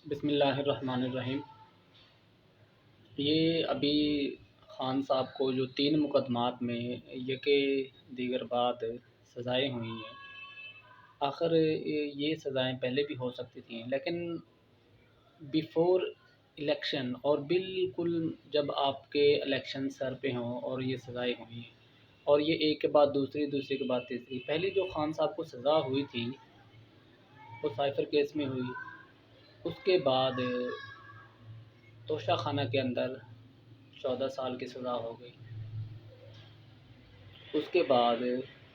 बिस्मिल्लाहिर्रहमानिर्रहीम। ये अभी ख़ान साहब को जो 3 मुकदमात में यके दीगर बाद सज़ाएँ हुई हैं, आख़िर ये सज़ाएँ पहले भी हो सकती थीं, लेकिन बिफ़ोर इलेक्शन और बिल्कुल जब आपके इलेक्शन सर पे हों और ये सज़ाएँ हुई हैं और ये एक के बाद दूसरी, दूसरी के बाद तीसरी। पहली जो ख़ान साहब को सज़ा हुई थी, वो साइफ़र केस में हुई। उसके बाद तोशाखाना के अंदर 14 साल की सज़ा हो गई। उसके बाद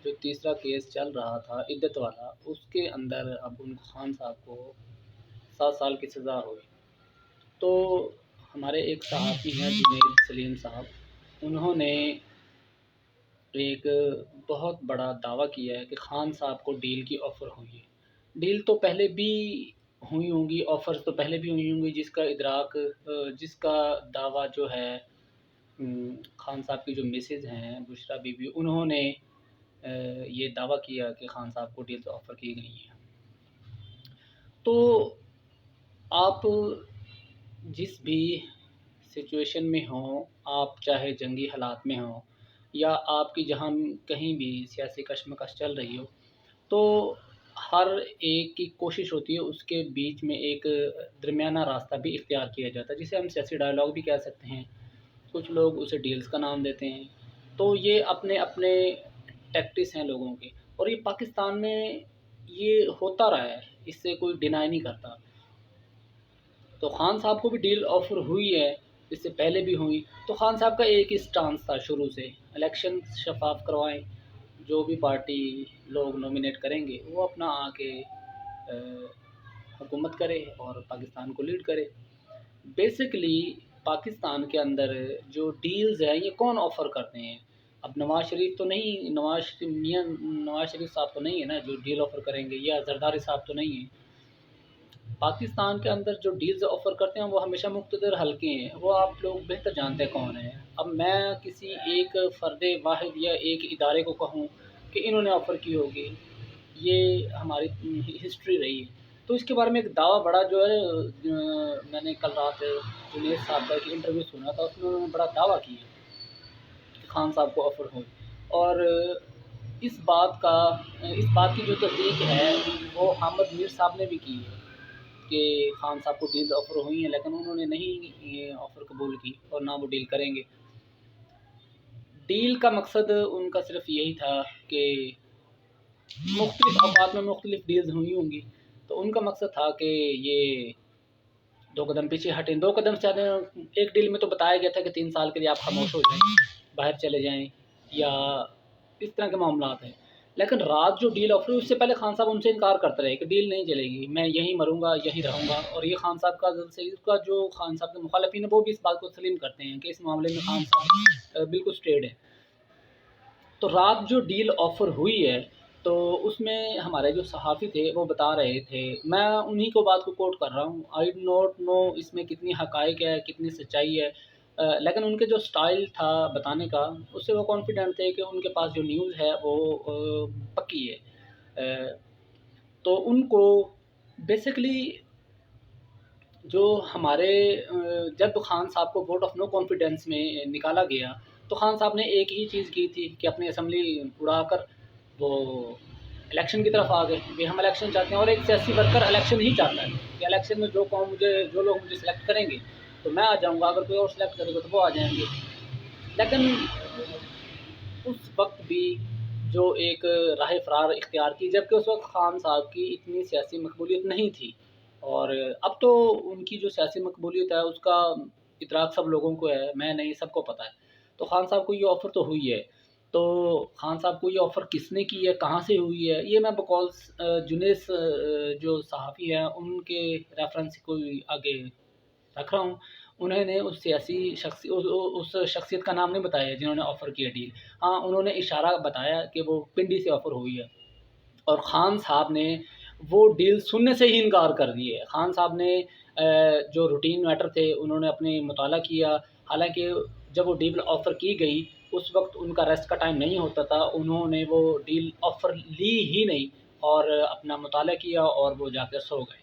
जो तीसरा केस चल रहा था इद्दत वाला, उसके अंदर अब उन ख़ान साहब को 7 साल की सज़ा हुई। तो हमारे एक सहाफ़ी हैं जुनैद सलीम साहब, उन्होंने एक बहुत बड़ा दावा किया है कि ख़ान साहब को डील की ऑफ़र हुई है। डील तो पहले भी हुई होंगी, ऑफ़र्स तो पहले भी हुई होंगी, जिसका दावा जो है ख़ान साहब की जो मिसेज़ हैं बुशरा बीबी, उन्होंने ये दावा किया कि ख़ान साहब को डील्स ऑफ़र की गई हैं। तो आप जिस भी सिचुएशन में हों, आप चाहे जंगी हालात में हों या आपकी जहाँ कहीं भी सियासी कशमकश चल रही हो, तो हर एक की कोशिश होती है उसके बीच में एक दरमियाना रास्ता भी इख्तियार किया जाता है, जिसे हम सियासी डायलॉग भी कह सकते हैं। कुछ लोग उसे डील्स का नाम देते हैं। तो ये अपने-अपने टैक्टिक्स हैं लोगों के, और ये पाकिस्तान में ये होता रहा है, इससे कोई डिनाई नहीं करता। तो ख़ान साहब को भी डील ऑफ़र हुई है, इससे पहले भी हुई। तो ख़ान साहब का एक ही स्टांस था शुरू से, इलेक्शन शफ़ाफ़ करवाएँ, जो भी पार्टी लोग नॉमिनेट करेंगे वो अपना आके हुकूमत करे और पाकिस्तान को लीड करे। बेसिकली पाकिस्तान के अंदर जो डील्स हैं ये कौन ऑफ़र करते हैं? अब नवाज़ शरीफ तो नहीं, नवाज़ शरीफ साहब तो नहीं है ना जो डील ऑफ़र करेंगे, या ज़रदारी साहब तो नहीं है। पाकिस्तान के अंदर जो डील्स ऑफ़र करते हैं वो हमेशा मुक़्तदर हल्के हैं, वो आप लोग बेहतर जानते हैं कौन है। अब मैं किसी एक फ़र्द वाहिद या एक इदारे को कहूँ कि इन्होंने ऑफ़र की होगी, ये हमारी हिस्ट्री रही है। तो इसके बारे में एक दावा बड़ा जो है मैंने कल रात जुनैद साहब का एक इंटरव्यू सुना था, उसमें उन्होंने बड़ा दावा किया कि ख़ान साहब को ऑफ़र हुई। और इस बात की जो तस्दीक है वो हामिद मीर साहब ने भी की है कि ख़ान साहब को डील ऑफ़र हुई हैं, लेकिन उन्होंने नहीं ये ऑफ़र कबूल की और ना वो डील करेंगे। डील का मकसद उनका सिर्फ़ यही था कि मुख्तलिफ़ औक़ात में मुख्तलिफ़ डील्स हुई होंगी, तो उनका मकसद था कि ये 2 कदम पीछे हटें। 2 कदम से ज़्यादा, एक डील में तो बताया गया था कि 3 साल के लिए आप खामोश हो जाएँ, बाहर चले जाएँ, या इस तरह के मामलात हैं। लेकिन रात जो डील ऑफ़र हुई उससे पहले ख़ान साहब उनसे इनकार करते रहे कि डील नहीं चलेगी, मैं यहीं मरूँगा, यहीं रहूँगा। और ये ख़ान साहब का जो ख़ान साहब के मुख़ालिफ़िन हैं वो भी इस बात को तस्लीम करते हैं कि इस मामले में ख़ान साहब बिल्कुल स्ट्रेट हैं। तो रात जो डील ऑफ़र हुई है, तो उसमें हमारे जो सहाफ़ी थे वो बता रहे थे, मैं उन्हीं को बात को कोट कर रहा हूँ, आई डू नॉट नो इसमें कितनी हक़ाइक़ है, कितनी सच्चाई है। लेकिन उनके जो स्टाइल था बताने का, उससे वो कॉन्फिडेंट थे कि उनके पास जो न्यूज़ है वो पक्की है। तो उनको बेसिकली जो हमारे जब ख़ान साहब को वोट ऑफ नो कॉन्फिडेंस में निकाला गया, तो ख़ान साहब ने एक ही चीज़ की थी कि अपनी असेंबली उड़ाकर वो इलेक्शन की तरफ आ गए कि हम इलेक्शन चाहते हैं। और एक सियासी वर्कर इलेक्शन ही चाहता है कि इलेक्शन में जो लोग मुझे सेलेक्ट करेंगे तो मैं आ जाऊँगा, अगर कोई और सेलेक्ट करेगा तो वो आ जाएँगे। लेकिन उस वक़्त भी जो एक राह फ़रार इख्तियार की, जबकि उस वक़्त ख़ान साहब की इतनी सियासी मकबूलियत नहीं थी। और अब तो उनकी जो सियासी मकबूलियत है उसका इतराक सब लोगों को है, मैं नहीं, सबको पता है। तो ख़ान साहब को ये ऑफ़र तो हुई है। तो ख़ान साहब को ये ऑफ़र किसने की है, कहाँ से हुई है, ये मैं बकौल्स जुनैद जो सहाफ़ी हैं उनके रेफ़रेंस को आगे रख रहा हूँ। उन्होंने उस शख़्सियत का नाम नहीं बताया जिन्होंने ऑफ़र किया डील। हाँ, उन्होंने इशारा बताया कि वो पिंडी से ऑफ़र हुई है, और ख़ान साहब ने वो डील सुनने से ही इनकार कर दिए। ख़ान साहब ने जो रूटीन मैटर थे उन्होंने अपने मुताला किया। हालाँकि जब वो डील ऑफ़र की गई उस वक़्त उनका रेस्ट का टाइम नहीं होता था, उन्होंने वो डील ऑफ़र ली ही नहीं और अपना मुताला किया और वो जाकर सो गए।